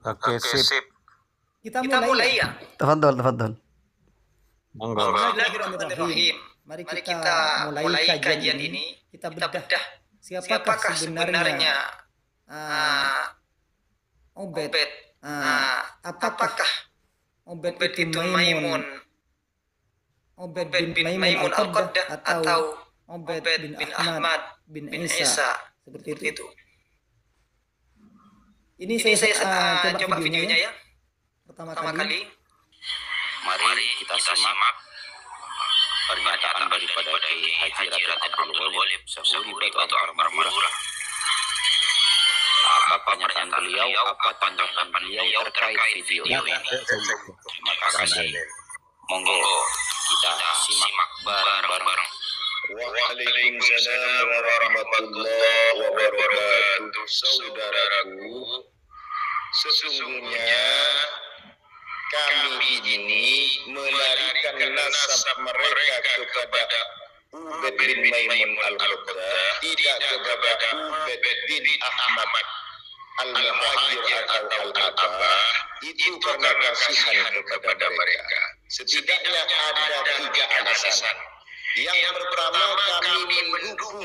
Oke, sip. Kita mulai ya. Tafadhol. Monggo. Bismillahirrahmanirrahim. Mari kita mulai kajian ini. Kita bedah siapakah sebenarnya Ubed. Apakah Ubed itu Maimun? Ubed bin Maimun Al-Qaddah atau Ubed bin Ahmad bin Isa, seperti itu. Ini saya coba videonya ya. Pertama kali. Mari kita simak pernyataan daripada Haji Ratib Abdul Ghalib Sahuri Batu Al-Marmurah. Apa pernyataan beliau, apa tanggapan beliau terkait video ini? Terima kasih. Monggo kita simak bareng-bareng. Waalaikumsalam warahmatullahi wabarakatuh. Saudaraku, sesungguhnya kami ini melarikan nasab mereka kepada Ubed bin Maimun Al-Qaddah, tidak kepada Ubed bin Ahmad Al-Muhajir atau Al-Abah. Itu karena kasihan kepada mereka. Setidaknya ada 3 alasan. Yang pertama, kami mendukung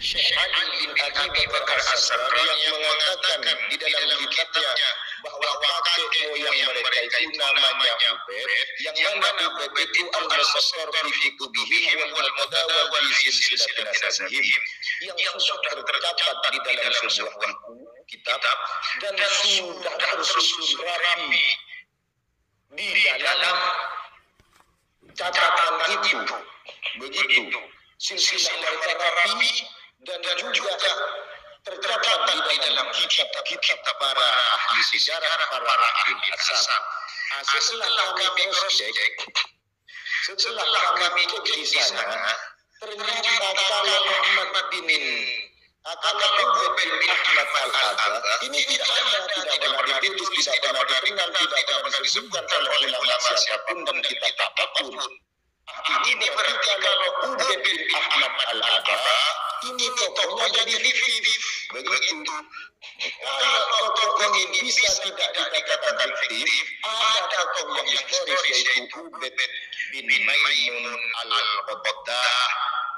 Syekh Ali bin Abi Bakar As-Sakar yang mengatakan di dalam kitabnya bahwa kakek moyang mereka itu namanya Ubed, yang mana Ubed itu al-musassar fi kutubihim wal mudawwal fi silsilatin nasabihim, yang sudah tercatat di dalam sebuah kitab dan sudah tersusun rapi di dalam catatan itu. Begitu silsilah mereka rapi dan juga tercatat di dalam kitab-kitab para ahli sejarah, para ahli asal. Setelah kami cek di sana, ternyata kalau Ahmad bin Ubed bin Ahmad Al-Abah ini tidak pernah ditulis, tidak pernah dikenal, tidak pernah disebutkan oleh ulama siapapun dan kitab apapun. Ini berarti kalau Ubed bin Ahmad Al-Abah ini tokohnya jadi fiktif. Begitu. Kalau tokoh ini bisa tidak dikatakan fiktif, ada tokoh yang historis yaitu Ubed bin Maimun Al-Qaddah.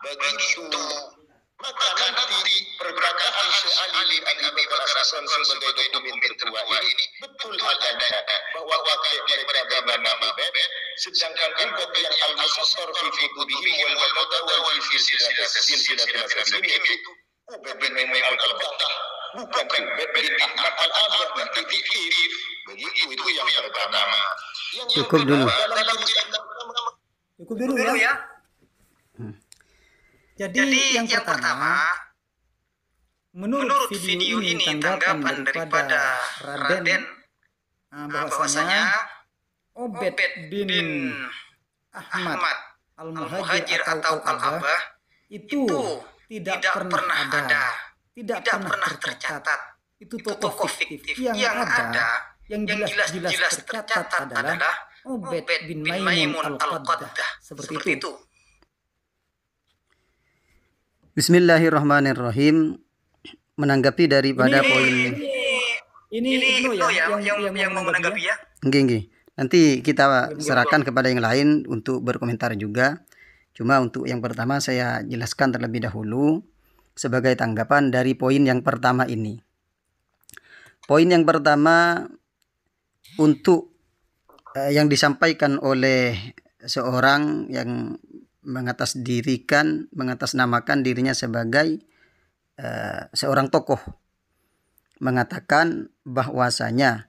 Begitu. Maka nanti perkataan Syekh Ali bin Abi Bakar As-Sakar sebagai dokumen tertua ini betul adanya bahwa kakek mereka bernama Ubed, sedangkan Ubed yang al-musassar fi kutubihim wal mudawwal fi silsilatin nasabihim yaitu Ubed bin Maimun Al-Qaddah, bukan Ubed bin Ahmad Al-Abah nanti fiktif. Begitu, itu yang pertama. Cukup dulu. Cukup dulu ya. Jadi yang pertama, menurut video ini tanggapan daripada Raden bahwasanya Ubed bin Ahmad Al-Muhajir atau Al-Abah itu tidak pernah ada, tidak pernah tercatat. Itu tokoh fiktif. Yang ada, yang jelas tercatat adalah Ubed bin Maimun Al-Qaddah. Seperti itu. Bismillahirrahmanirrahim. Menanggapi daripada poin ini Ibnu yang mau menanggapi ya. Nggih. Nanti kita serahkan kepada yang lain untuk berkomentar juga. Cuma untuk yang pertama saya jelaskan terlebih dahulu sebagai tanggapan dari poin yang pertama ini. Poin yang pertama untuk yang disampaikan oleh seorang yang mengatasnamakan dirinya sebagai seorang tokoh, mengatakan bahwasanya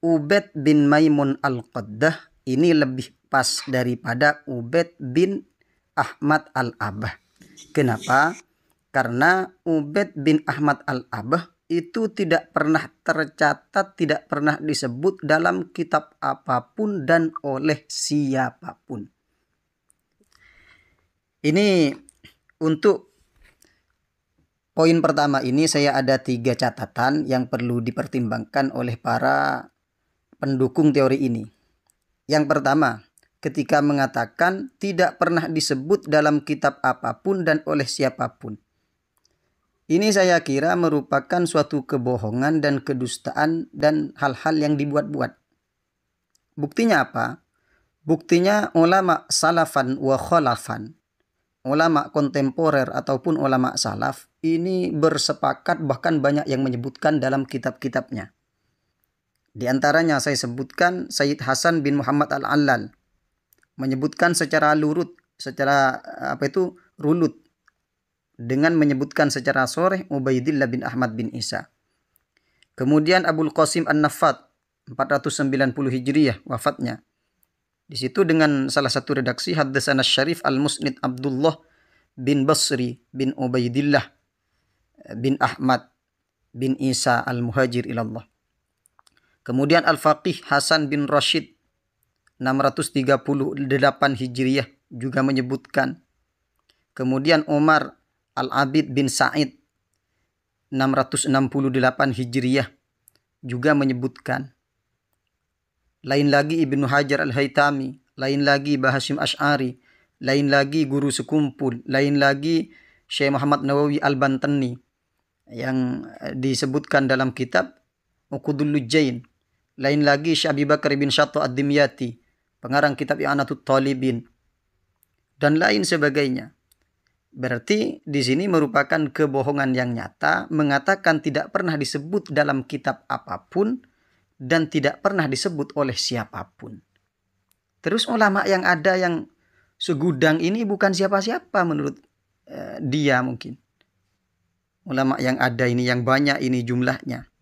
Ubed bin Maimun Al-Qaddah ini lebih pas daripada Ubed bin Ahmad Al-Abah. Kenapa? Karena Ubed bin Ahmad Al-Abah itu tidak pernah tercatat, tidak pernah disebut dalam kitab apapun dan oleh siapapun. Ini untuk poin pertama ini saya ada 3 catatan yang perlu dipertimbangkan oleh para pendukung teori ini. Yang pertama, ketika mengatakan tidak pernah disebut dalam kitab apapun dan oleh siapapun. Ini saya kira merupakan suatu kebohongan dan kedustaan dan hal-hal yang dibuat-buat. Buktinya apa? Buktinya ulama salafan wa khalafan, ulama kontemporer ataupun ulama salaf ini bersepakat, bahkan banyak yang menyebutkan dalam kitab-kitabnya. Di antaranya saya sebutkan Sayyid Hasan bin Muhammad Al-Allal menyebutkan secara rulut dengan menyebutkan secara sharih Ubaidillah bin Ahmad bin Isa. Kemudian Abul Qasim An-Naffat 490 Hijriyah wafatnya. Di situ dengan salah satu redaksi Haddatsana Syarif Al-Musnid Abdullah bin Basri bin Ubaidillah bin Ahmad bin Isa Al-Muhajir ilallah. Kemudian Al-Faqih Hasan bin Rashid 638 Hijriyah juga menyebutkan. Kemudian Umar Al-Abid bin Sa'id 668 Hijriyah juga menyebutkan. Lain lagi Ibnu Hajar Al-Haytami, lain lagi Bahasim Asy'ari, lain lagi guru sekumpul, lain lagi Syekh Muhammad Nawawi Al-Bantani yang disebutkan dalam kitab Uqudul Lujain, lain lagi Syekh Abi Bakar bin Syatta Ad-Dimyati, pengarang kitab I'anatut Talibin, dan lain sebagainya. Berarti di sini merupakan kebohongan yang nyata, mengatakan tidak pernah disebut dalam kitab apapun dan tidak pernah disebut oleh siapapun. Terus ulama yang ada yang segudang ini bukan siapa-siapa menurut dia mungkin. Ulama yang ada ini, yang banyak ini jumlahnya.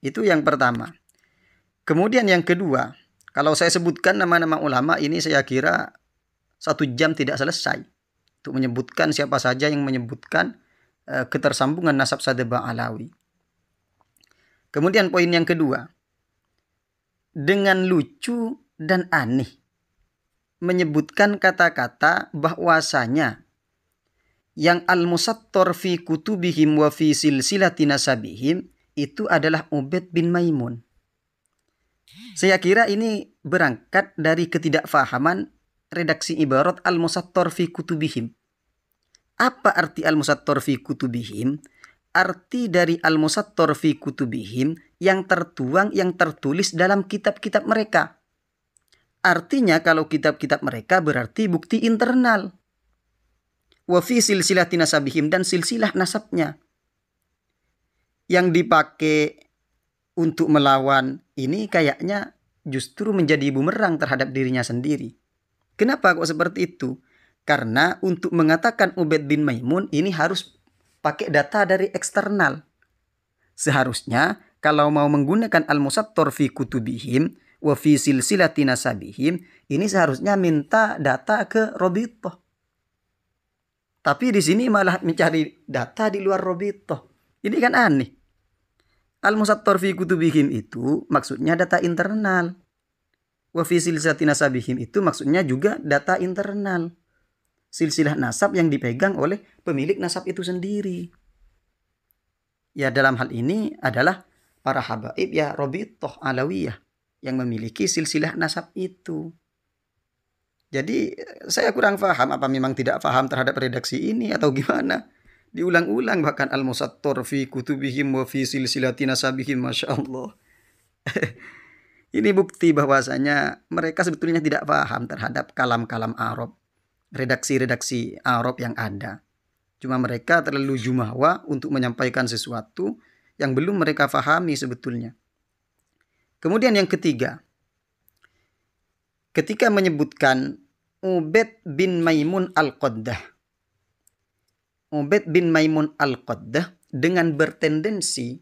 Itu yang pertama. Kemudian yang kedua, kalau saya sebutkan nama-nama ulama ini saya kira 1 jam tidak selesai untuk menyebutkan siapa saja yang menyebutkan ketersambungan nasab Sadba Alawi. Kemudian poin yang kedua, dengan lucu dan aneh menyebutkan kata-kata bahwasanya yang al-musattor fi kutubihim wa fi silsilati nasabihim itu adalah Ubaid bin Maimun. Saya kira ini berangkat dari ketidakfahaman redaksi ibarat al-musattor fi kutubihim. Apa arti al-musattor fi kutubihim? Arti dari al-musattor fi kutubihim yang tertuang, yang tertulis dalam kitab-kitab mereka. Artinya kalau kitab-kitab mereka berarti bukti internal. Wa fi silsilati nasabihim, dan silsilah nasabnya. Yang dipakai untuk melawan ini kayaknya justru menjadi bumerang terhadap dirinya sendiri. Kenapa kok seperti itu? Karena untuk mengatakan Ubaid bin Maimun ini harus pakai data dari eksternal. Seharusnya kalau mau menggunakan al-musattor fi kutubihim wa fi silsilati nasabihim, ini seharusnya minta data ke Robitoh. Tapi di sini malah mencari data di luar Robitoh. Ini kan aneh. Al-musattor fi kutubihim itu maksudnya data internal. Wa fi silsilati nasabihim itu maksudnya juga data internal. Silsilah nasab yang dipegang oleh pemilik nasab itu sendiri. Ya dalam hal ini adalah para habaib ya Robitoh Alawiyah yang memiliki silsilah nasab itu. Jadi saya kurang paham, apa memang tidak paham terhadap redaksi ini atau gimana? Diulang-ulang bahkan al-musattor fi kutubihim wa fi silsilati nasabihim, Masya Allah. Ini bukti bahwasanya mereka sebetulnya tidak paham terhadap kalam-kalam Arab, redaksi-redaksi Arab yang ada. Cuma mereka terlalu jumawa untuk menyampaikan sesuatu yang belum mereka pahami sebetulnya. Kemudian yang ketiga, ketika menyebutkan Ubaid bin Maimun Al-Qaddah. Ubaid bin Maimun Al-Qaddah dengan bertendensi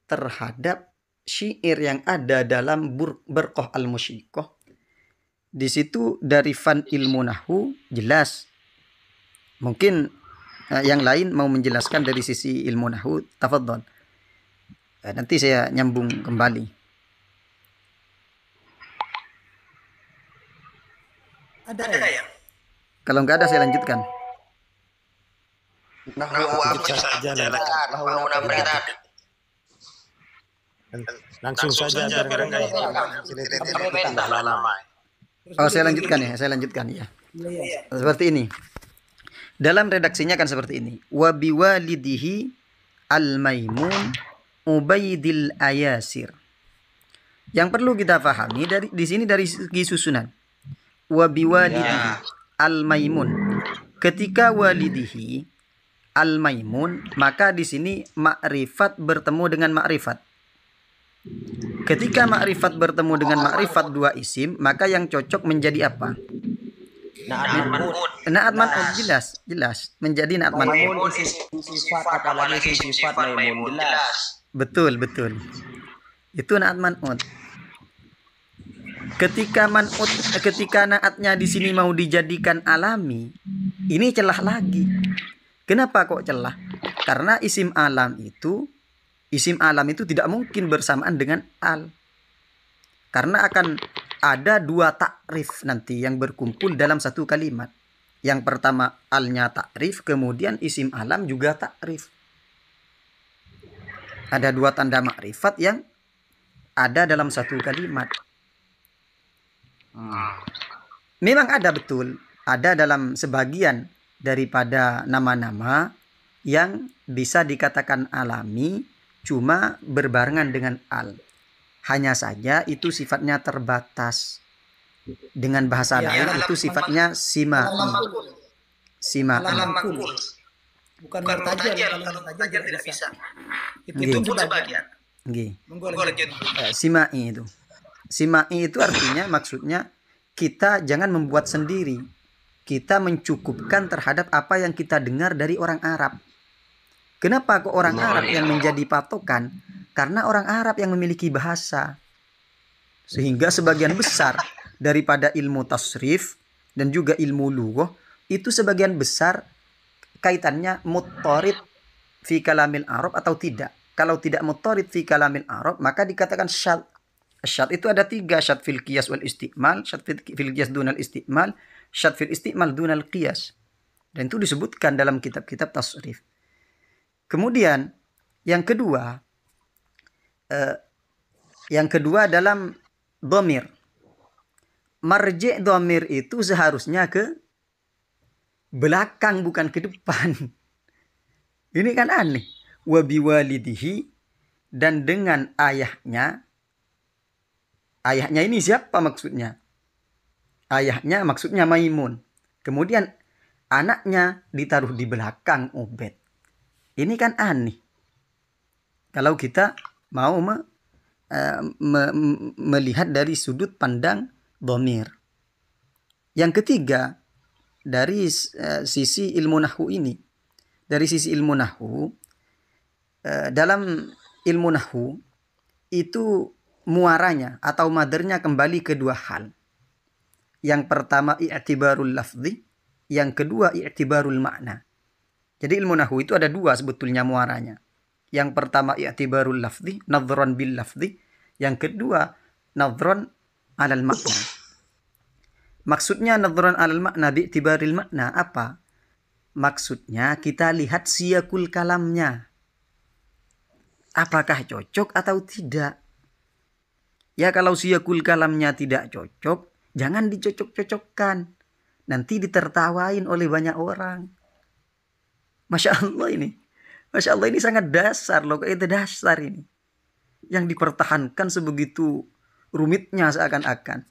terhadap syair yang ada dalam Burqah Al-Musyiqah. Di situ dari fan ilmu nahwu jelas. Mungkin yang lain mau menjelaskan dari sisi ilmu nahwu, tafadhol. Nanti saya nyambung kembali. Ada ya? Kalau nggak ada saya lanjutkan. Nahwu apa saja Nahwu kita langsung saja barangkali tidak lama. Oh, saya lanjutkan ya. Seperti ini. Dalam redaksinya kan seperti ini. Wa biwalidihi Al-Maimun Ubaidil Ayasir. Yang perlu kita pahami di sini dari segi susunan. Wa biwalidihi Al-Maimun. Ketika walidihi Al-Maimun, maka di sini makrifat bertemu dengan makrifat. Ketika makrifat bertemu dengan makrifat dua isim, maka yang cocok menjadi apa? Na'at man'ut, jelas menjadi na'at man'ut. Sifat apalagi sifat Maimun jelas. Betul. Itu na'at man'ut. Ketika na'atnya di sini mau dijadikan alami, ini celah lagi. Kenapa kok celah? Karena isim alam itu tidak mungkin bersamaan dengan al. Karena akan ada dua takrif nanti yang berkumpul dalam satu kalimat. Yang pertama alnya takrif, kemudian isim alam juga takrif. Ada dua tanda makrifat yang ada dalam satu kalimat. Memang ada betul, ada dalam sebagian daripada nama-nama yang bisa dikatakan alami, cuma berbarengan dengan al. Hanya saja itu sifatnya terbatas. Dengan bahasa lain itu sifatnya sima'i. Bukan mutajar, kalau mutajar tidak bisa. Itu pun sebagian. Sima'i itu. Sima'i itu artinya maksudnya kita jangan membuat sendiri. Kita mencukupkan terhadap apa yang kita dengar dari orang Arab. Kenapa kok orang Arab yang menjadi patokan? Karena orang Arab yang memiliki bahasa. Sehingga sebagian besar daripada ilmu tasrif dan juga ilmu lughah itu sebagian besar kaitannya muttarid fi kalamil Arab atau tidak. Kalau tidak muttarid fi kalamil Arab, maka dikatakan syadz. Syadz itu ada 3, syadz fil qiyas wal isti'mal, syadz fil qiyas dunal isti'mal, syadz fil isti'mal dunal qiyas. Dan itu disebutkan dalam kitab-kitab tasrif. Kemudian yang kedua dalam dhamir. Marji' dhamir itu seharusnya ke belakang bukan ke depan. Ini kan aneh. Wa biwalidihi, dan dengan ayahnya. Ayahnya ini siapa maksudnya? Ayahnya maksudnya Maimun. Kemudian anaknya ditaruh di belakang Ubaid. Ini kan aneh. Kalau kita mau melihat dari sudut pandang dhamir. Yang ketiga, dari sisi ilmu nahwu ini. Dari sisi ilmu nahwu, dalam ilmu nahwu itu muaranya atau madarnya kembali ke dua hal. Yang pertama i'tibarul lafzi, yang kedua i'tibarul makna. Jadi ilmu nahwu itu ada dua sebetulnya muaranya. Yang pertama i'tibarul lafzi, nadhran bil lafzi. Yang kedua nadhran alal makna. Maksudnya nadhran alal makna bi'tibaril makna apa? Maksudnya kita lihat siyakul kalamnya. Apakah cocok atau tidak? Ya kalau siyakul kalamnya tidak cocok, jangan dicocok-cocokkan. Nanti ditertawain oleh banyak orang. Masya Allah ini. Masya Allah ini sangat dasar loh. Itu dasar ini. Yang dipertahankan sebegitu rumitnya seakan-akan.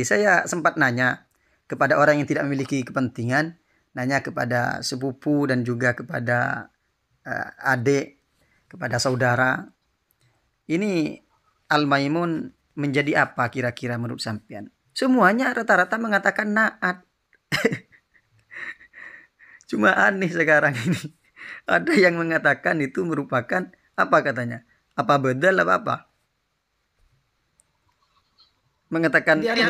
Saya sempat nanya kepada orang yang tidak memiliki kepentingan. Nanya kepada sepupu dan juga kepada adik, kepada saudara. Ini Al-Maimun menjadi apa kira-kira menurut sampean? Semuanya rata-rata mengatakan na'at. Cuma aneh sekarang ini. Ada yang mengatakan itu merupakan apa katanya? Apa bedal apa? Mengatakan jadi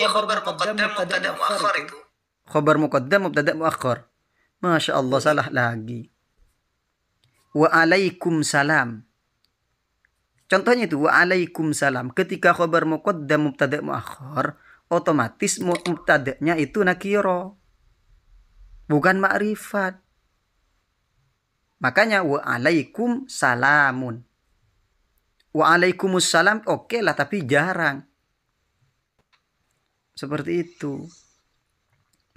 khabar muqaddam mubtada muakhar itu. Khabar muqaddam mubtada muakhar. Masya Allah, salah lagi. Wa alaikum salam. Contohnya itu waalaikumsalam. Ketika khabar muqaddam mubtada muakhar, otomatis mubtada'nya itu nakira. Bukan ma'rifat. Makanya waalaikum salamun. Waalaikumsalam oke lah tapi jarang. Seperti itu.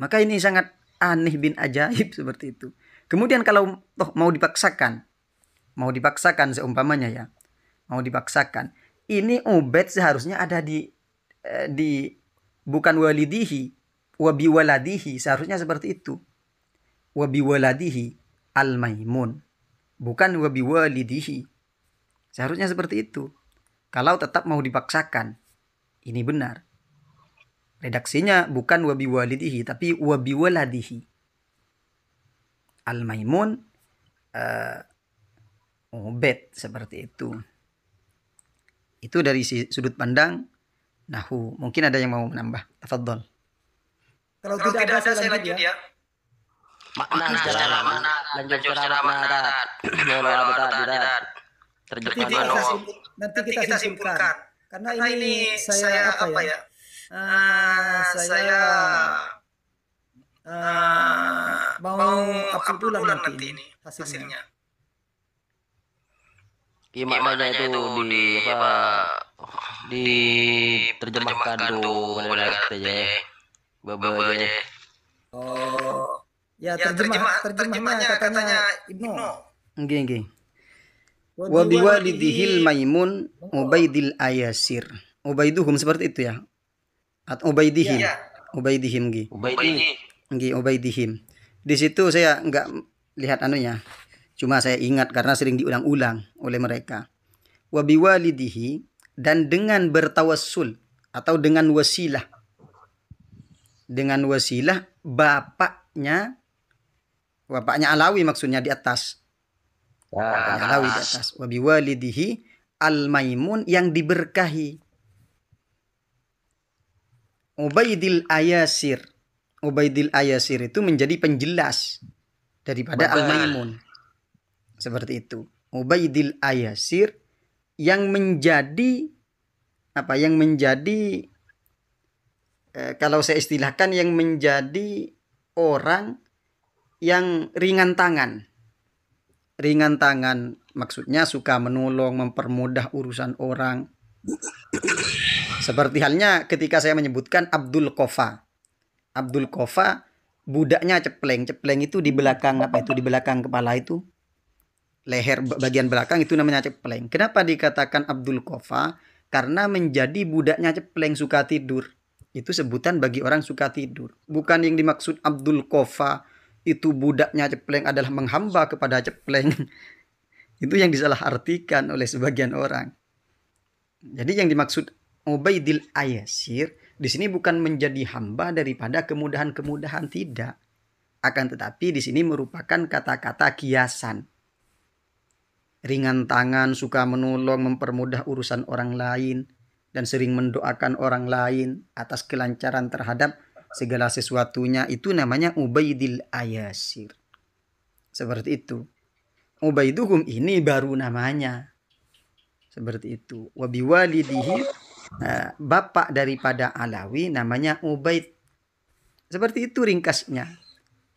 Maka ini sangat aneh bin ajaib seperti itu. Kemudian kalau toh mau dipaksakan seumpamanya ya, mau dipaksakan, ini Ubaid seharusnya ada di bukan walidihi, wabiwaladihi, seharusnya seperti itu. Wabiwaladihi al-Maimun, bukan wabiwalidihi. Seharusnya seperti itu. Kalau tetap mau dipaksakan, ini benar. Redaksinya bukan wabiwalidihi, tapi wabiwaladihi. Al-Maimun, Ubaid, seperti itu. Itu dari sudut pandang nahwu. Mungkin ada yang mau menambah. Tafadhol. Kalau tidak ada saya lanjut ya. Makna secara makna, lanjut secara makna. Nanti kita simpulkan. Karena ini saya apa ya? Saya mau upload nanti ini hasilnya. Maknanya itu diterjemahkan tuh babaje. Oh, ya terjemahnya katanya Ibnu. Nggih. Wa biwalidihil Maimun Ubaidil Ayasir. Ubaiduhum seperti itu ya. Atau Ubaidihim. Ubaidihim nggih. Nggih, Ubaidihim. Di situ saya enggak lihat anunya. Cuma saya ingat karena sering diulang-ulang oleh mereka. Wa biwalidihi, dan dengan bertawassul atau dengan wasilah. Dengan wasilah bapaknya Alawi maksudnya di atas. Bapaknya Alawi di atas. Wa biwalidihi al-Maimun, yang diberkahi. Ubaidil Ayasir. Ubaidil Ayasir itu menjadi penjelas daripada al-Maimun. Seperti itu. Ubaidil Ayasir yang menjadi apa? Yang menjadi kalau saya istilahkan, yang menjadi orang yang ringan tangan. Ringan tangan maksudnya suka menolong, mempermudah urusan orang. Seperti halnya ketika saya menyebutkan Abdul Qofa. Abdul Qofa budaknya cepleng. Cepleng itu di belakang apa itu? Di belakang kepala itu. Leher bagian belakang itu namanya cepleng. Kenapa dikatakan Abdul Qofa? Karena menjadi budaknya cepleng, suka tidur. Itu sebutan bagi orang suka tidur. Bukan yang dimaksud Abdul Qofa itu budaknya cepleng adalah menghamba kepada cepleng. Itu yang disalahartikan oleh sebagian orang. Jadi yang dimaksud Ubaidil Ayasir di sini bukan menjadi hamba daripada kemudahan-kemudahan, tidak. Akan tetapi di sini merupakan kata-kata kiasan. Ringan tangan, suka menolong, mempermudah urusan orang lain, dan sering mendoakan orang lain atas kelancaran terhadap segala sesuatunya. Itu namanya Ubaidil Ayasir. Seperti itu. Ubaiduhum ini baru namanya. Seperti itu. Wabiwalidihi, bapak daripada Alawi namanya Ubaid. Seperti itu ringkasnya.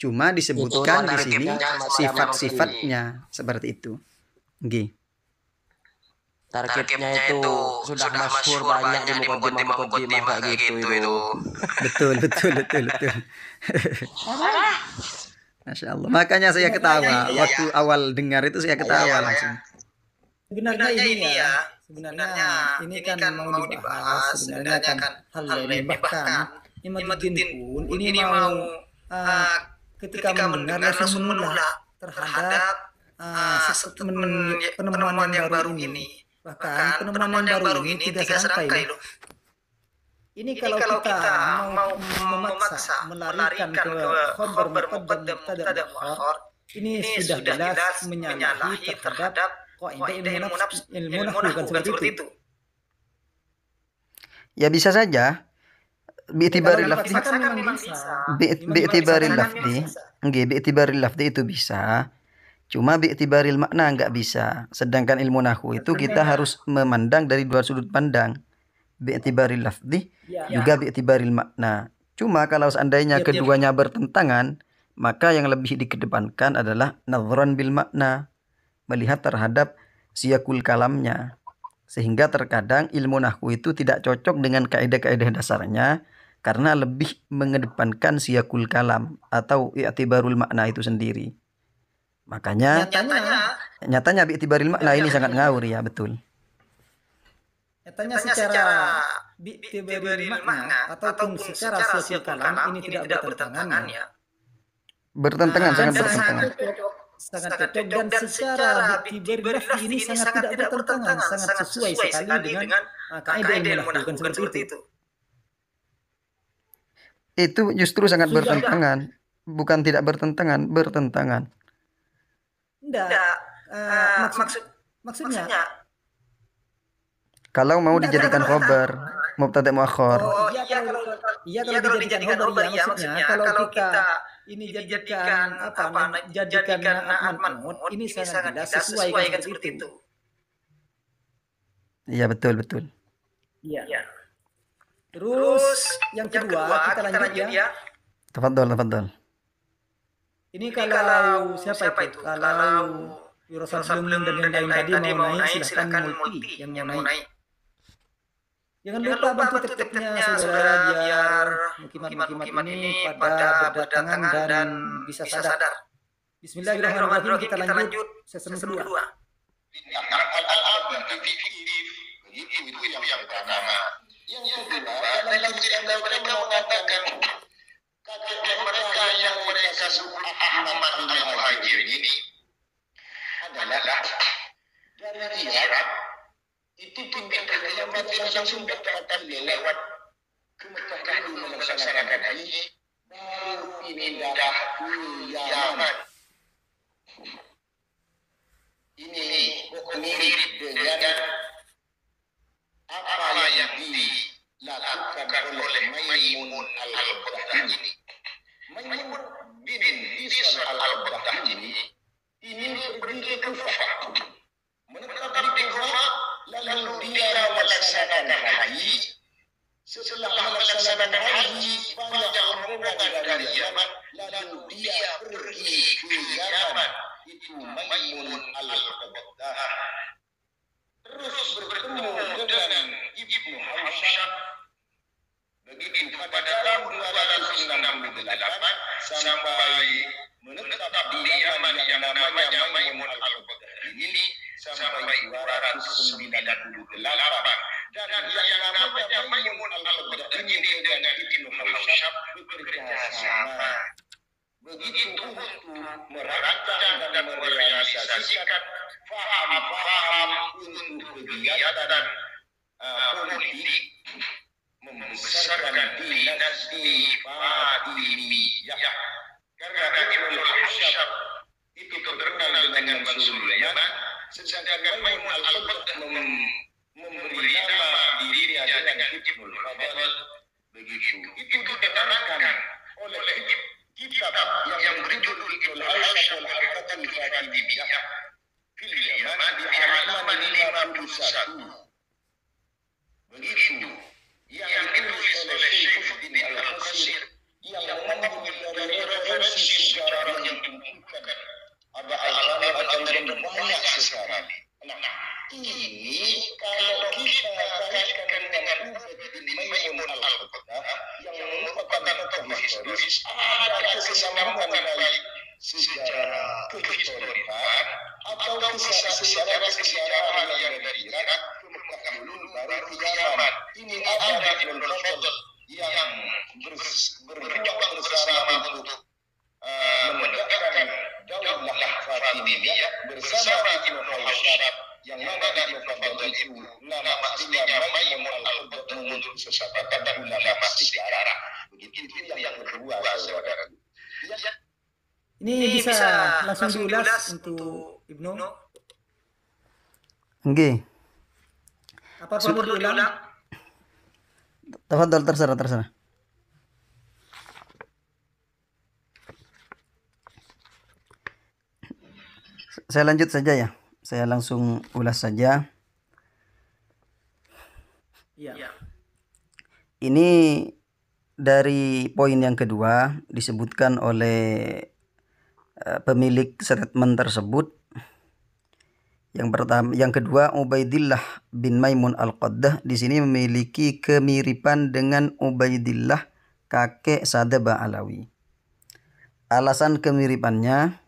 Cuma disebutkan di sini sifat-sifatnya seperti itu. Nggih. Targetnya itu sudah masyhur banyak di mukaddimah kayak gitu itu. Betul. Masya Allah. Makanya saya ketawa waktu awal dengar itu, saya ketawa langsung. Sebenarnya ini kan mau dibahas, sebenarnya kan hal lain. Bahkan Imaduddin pun ini mau ketika mendengar langsung menolak terhadap penemuan yang baru ini. Bahkan penemuan yang baru ini tidak serangkai loh. Ini kalau kita mau memaksa melarikan ke khabar muqaddam mubtada muakhar, ini sudah jelas menyalahi terhadap kaidah ilmu nahwu kan seperti itu. Ya bisa saja. Bi'tibaril lafzi. Bi'tibaril lafzi itu bisa. Cuma bi'tibaril makna enggak bisa. Sedangkan ilmu nahwu itu kita harus memandang dari dua sudut pandang. Bi'tibaril lafzi juga bi'tibaril makna. Cuma kalau seandainya keduanya bertentangan, maka yang lebih dikedepankan adalah nadhran bil makna, melihat terhadap siyakul kalamnya. Sehingga terkadang ilmu nahwu itu tidak cocok dengan kaidah-kaidah dasarnya karena lebih mengedepankan siyakul kalam atau i'tibarul makna itu sendiri. Makanya nyatanya bi'tibaril makna ini sangat ngawur ya, betul. Nyatanya secara bi'tibaril makna ataupun secara siasat kalam ini tidak bertentangan ya. Bertentangan, sangat bertentangan. Sangat cocok dan secara bi'tibaril lafzi ini sangat tidak bertentangan, sangat sesuai sekali dengan kaidah ilmu nahwu seperti itu. Itu justru sangat bertentangan, bukan tidak bertentangan, bertentangan. Enggak, maksudnya kalau mau dijadikan khobar, mubtada muakhar. oh iya kalau dijadikan khobar ya, maksudnya kalau kita ini jadikan jadikan na'at man'ut ini sangat tidak sesuai kan seperti itu. Iya, betul. Iya. Terus yang kedua kita lanjut ya. Tafadhol. Ini kalau siapa itu? Kalau Wirosat belum dan yang lain tadi mau naik, silakan multi yang mau naik. Jangan lupa bantu tip-tipnya saudara biar mukimat ini pada berdatangan dan bisa sadar. Bismillahirrahmanirrahim, kita lanjut season kedua. Itu yang pertama. Yang kedua, dalam cerita mereka mengatakan kakek mereka yang mereka sebut Ahmad bin Muhajir ini adalah dari Irak. Itu pindah ke Yaman langsung datang lewat ke Mekah dulu melaksanakan haji, baru pindah ke Yaman. Ini mirip dengan apa yang dilakukan oleh Maimun al-Qaddah ini. Maimun bin Bishr al-Qaddah ini pergi ke Kufah. Menetap di Kufah, lalu dia melaksanakan haji. Setelah melaksanakan haji, banyak rombongan dari Yaman, lalu dia pergi ke Yaman. Itu Maimun al-Qaddah. Terus bertemu dengan Ibnu Hausyab. Begitu pada tahun 268 sampai menetap di Yaman yang namanya Maimun al-Qaddah ini sampai 298. Dan yang namanya Maimun al-Qaddah ini dengan Ibnu Hausyab bekerja sama. Begitu untuk merancang dan merealisasikan faham untuk kegiatan politik membesarkan dinasti Fatimiyah. Karena Ibnu Hausyab itu terkenal dengan Mansur Yaman, sedangkan Maimun al-Qaddah memberi nama dirinya dengan Ibnu Fadl. Begitu. Itu diterangkan oleh kitab yang berjudul Ibnu Hausyab wal Harakatul Fatimiyah fil Yaman di halaman 51. Begitu. Yang ditulis oleh Syaifuddin Al-Qasir yang mengambil dari referensi sejarah yang ditentukan. Ada alamat yang banyak sekali. Nah, ini kalau kita kaitkan dengan Ubaid bin Maimun al-Qaddah yang merupakan tokoh historis, ada kesinambungan baik sejarah kehistorikan atau kesejarahan yang dari Irak ke Mekah dulu baru ke Yaman. Ini ada Ibnu Fadl yang berjuang bersama untuk menegakkan daulah Fatimiyah bersama Ibnu Hausyab yang mana Ibnu Fadl itu nama aslinya Maimun al-Qaddah menurut sesapakan ulama sejarah. Begitu yang kedua, saudara. Ini bisa langsung diulas untuk Ibnu. Nggih. Apa perlu diulang? Tafadhol, terserah. Saya lanjut saja ya. Saya langsung ulas saja. Iya. Ini dari poin yang kedua disebutkan oleh pemilik statement tersebut. Yang kedua, Ubaidillah bin Maimun al-Qaddah di sini memiliki kemiripan dengan Ubaidillah kakek Sadaba Alawi. Alasan kemiripannya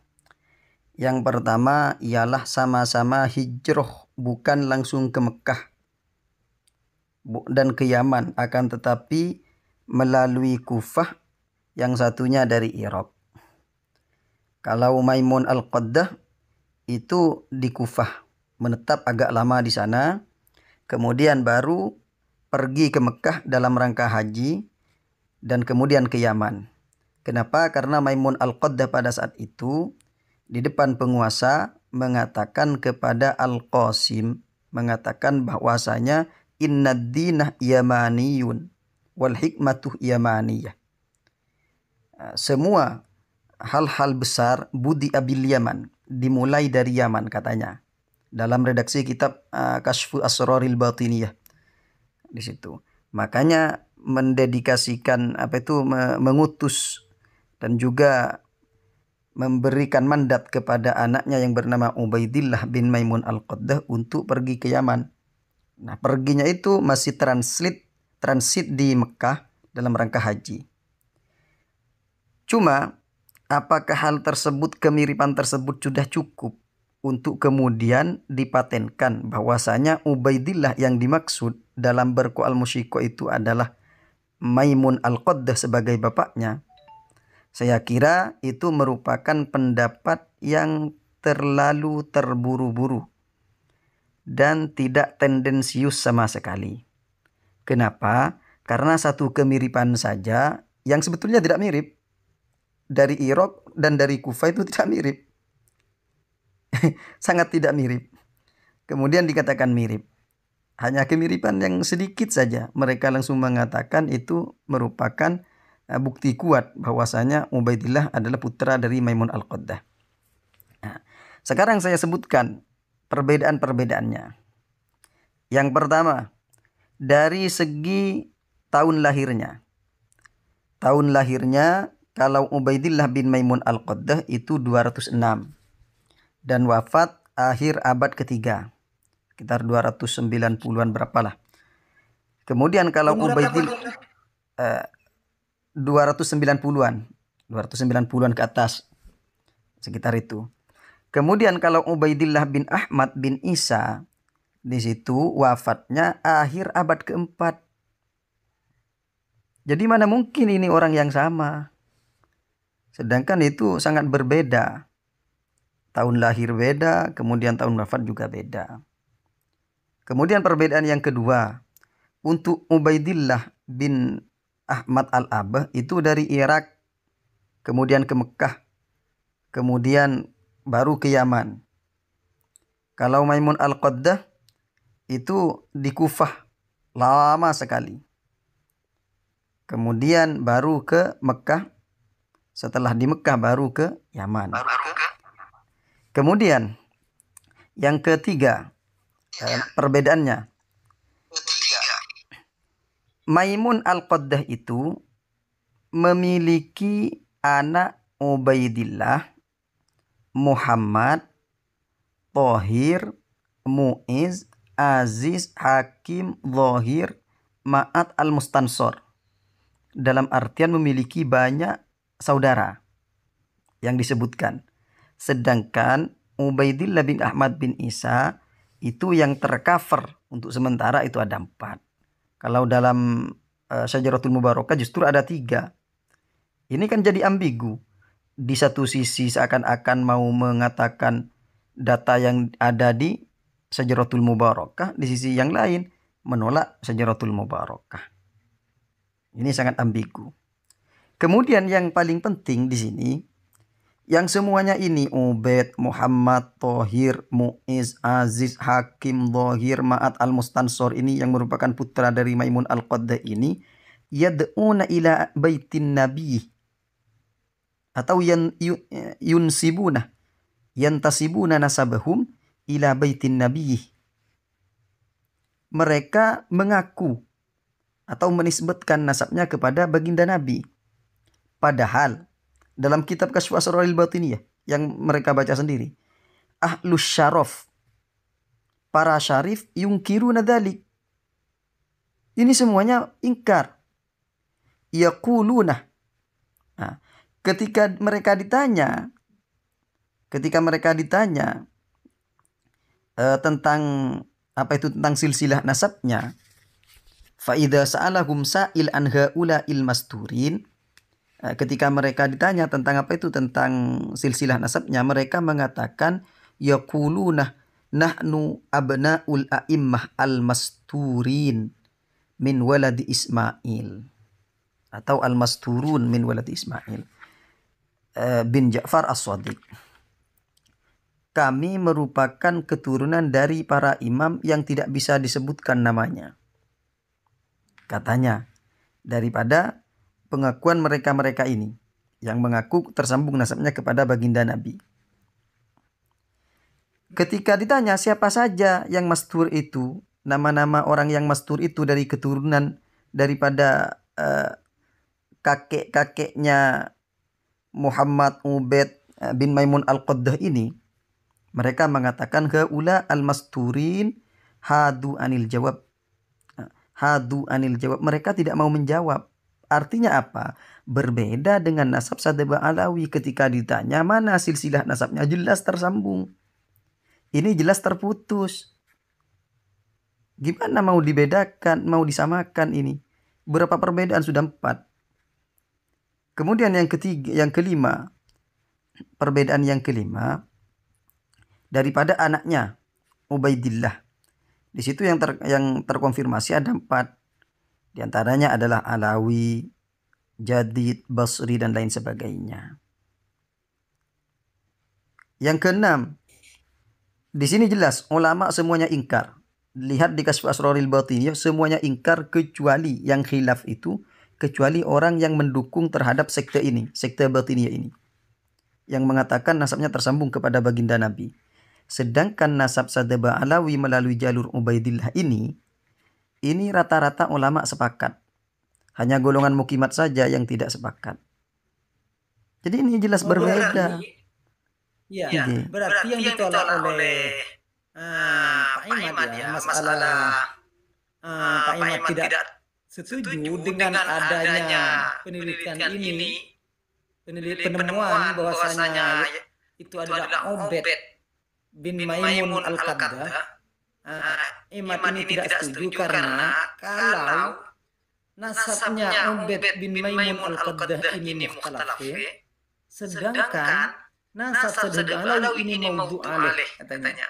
Yang pertama ialah sama-sama hijrah, bukan langsung ke Mekah dan ke Yaman, akan tetapi melalui Kufah, yang satunya dari Irak. Kalau Maimun Al-Qaddah itu di Kufah, menetap agak lama di sana, kemudian baru pergi ke Mekah dalam rangka haji, dan kemudian ke Yaman. Kenapa? Karena Maimun Al-Qaddah pada saat itu di depan penguasa mengatakan kepada Al-Qasim, mengatakan bahwasanya innad dinah yamaniyun wal hikmatuh yamaniyah. Semua hal-hal besar budi abil Yaman, dimulai dari Yaman katanya. Dalam redaksi kitab Kashfu Asraril Batiniyah di situ. Makanya mendedikasikan mengutus dan juga memberikan mandat kepada anaknya yang bernama Ubaidillah bin Maimun Al-Qaddah untuk pergi ke Yaman. Nah, perginya itu masih transit di Mekah dalam rangka haji. Cuma apakah hal tersebut, kemiripan tersebut sudah cukup untuk kemudian dipatenkan bahwasanya Ubaidillah yang dimaksud dalam Barqu al-Musyiko itu adalah Maimun Al-Qaddah sebagai bapaknya? Saya kira itu merupakan pendapat yang terlalu terburu-buru dan tidak tendensius sama sekali. Kenapa? Karena satu kemiripan saja yang sebetulnya tidak mirip. Dari Irak dan dari Kufah itu tidak mirip. Sangat tidak mirip. Kemudian dikatakan mirip. Hanya kemiripan yang sedikit saja. Mereka langsung mengatakan itu merupakan bukti kuat bahwasanya Ubaidillah adalah putra dari Maimun Al-Qaddah. Nah, sekarang saya sebutkan perbedaan-perbedaannya. Yang pertama, dari segi tahun lahirnya. Tahun lahirnya kalau Ubaidillah bin Maimun Al-Qaddah itu 206 dan wafat akhir abad ketiga, sekitar 290-an berapalah. Kemudian kalau Ubaidillah 290-an ke atas, sekitar itu. Kemudian kalau Ubaidillah bin Ahmad bin Isa, di situ wafatnya akhir abad keempat. Jadi mana mungkin ini orang yang sama? Sedangkan itu sangat berbeda. Tahun lahir beda, kemudian tahun wafat juga beda. Kemudian perbedaan yang kedua, untuk Ubaidillah bin Ahmad Al-Abah itu dari Irak, kemudian ke Mekah, kemudian baru ke Yaman. Kalau Maimun Al-Qaddah itu di Kufah, lama sekali. Kemudian baru ke Mekah, setelah di Mekah baru ke Yaman. Kemudian yang ketiga, perbedaannya, Maimun Al-Qaddah itu memiliki anak Ubaidillah, Muhammad, Tohir, Mu'iz, Aziz, Hakim, Zahir, Ma'at Al-Mustansor. Dalam artian memiliki banyak saudara yang disebutkan. Sedangkan Ubaidillah bin Ahmad bin Isa itu yang tercover untuk sementara itu ada 4. Kalau dalam Syajaratul Mubarakah justru ada 3. Ini kan jadi ambigu. Di satu sisi seakan-akan mau mengatakan data yang ada di Syajaratul Mubarakah, di sisi yang lain menolak Syajaratul Mubarakah. Ini sangat ambigu. Kemudian yang paling penting di sini, yang semuanya ini Ubaid, Muhammad, Tohir, Mu'iz, Aziz, Hakim, Zahir, Ma'at Al-Mustansor ini yang merupakan putra dari Maimun Al-Qaddah ini, yad'una ila baitin nabi, atau yunsibuna, yantasibuna nasabahum ila baitin nabi. Mereka mengaku atau menisbatkan nasabnya kepada baginda Nabi. Padahal dalam kitab Kashfu Asraril Batiniyah yang mereka baca sendiri, Ahlus Syaraf, para syarif yungkiruna dzalik. Ini semuanya ingkar. Yaquluna. Nah, ketika mereka ditanya ketika mereka ditanya tentang tentang silsilah nasabnya, fa idza sa'alahum sa'il an haula'il masturin, ketika mereka ditanya tentang tentang silsilah nasabnya, mereka mengatakan yaquluna nahnu abna'ul a'immah al-masturin min waladi Ismail, atau al-masturun min waladi Ismail bin Ja'far as-Shadiq. Kami merupakan keturunan dari para imam yang tidak bisa disebutkan namanya, katanya, daripada pengakuan mereka-mereka ini yang mengaku tersambung nasabnya kepada baginda Nabi. Ketika ditanya siapa saja yang mastur itu, nama-nama orang yang mastur itu dari keturunan daripada kakek-kakeknya Muhammad Ubaid bin Maimun al-Qaddah ini, mereka mengatakan haula al-masturin hadu anil jawab. Hadu anil jawab, mereka tidak mau menjawab. Artinya apa? Berbeda dengan nasab Sadaba Alawi, ketika ditanya mana silsilah nasabnya, jelas tersambung. Ini jelas terputus. Gimana mau dibedakan, mau disamakan ini? Berapa perbedaan? Sudah 4. Kemudian yang kelima, perbedaan yang kelima daripada anaknya Ubaidillah. Di situ yang terkonfirmasi ada 4. Di antaranya adalah Alawi, Jadid, Basri, dan lain sebagainya. Yang keenam, di sini jelas ulama semuanya ingkar. Lihat di Kasfu Asraril Batiniyah, semuanya ingkar kecuali yang khilaf itu, kecuali orang yang mendukung terhadap sekte ini, sekte Batiniyah ini, yang mengatakan nasabnya tersambung kepada baginda Nabi. Sedangkan nasab Sadaba Alawi melalui jalur Ubaidillah ini rata-rata ulama sepakat. Hanya golongan mukimat saja yang tidak sepakat. Jadi ini jelas berbeda. Iya, berarti yang ditolak oleh Pak Imad ya, masalah Pak Imad tidak setuju dengan adanya penelitian ini, penemuan bahwasanya itu adalah Ubaid bin Maimun al-Qaddah. Imad ini tidak setuju karena kalau nasabnya Ubaid bin Maimun al-Qaddah ini mukhtalaf, sedangkan nasab Sadaba Alawi ini maudhu' alaih, katanya.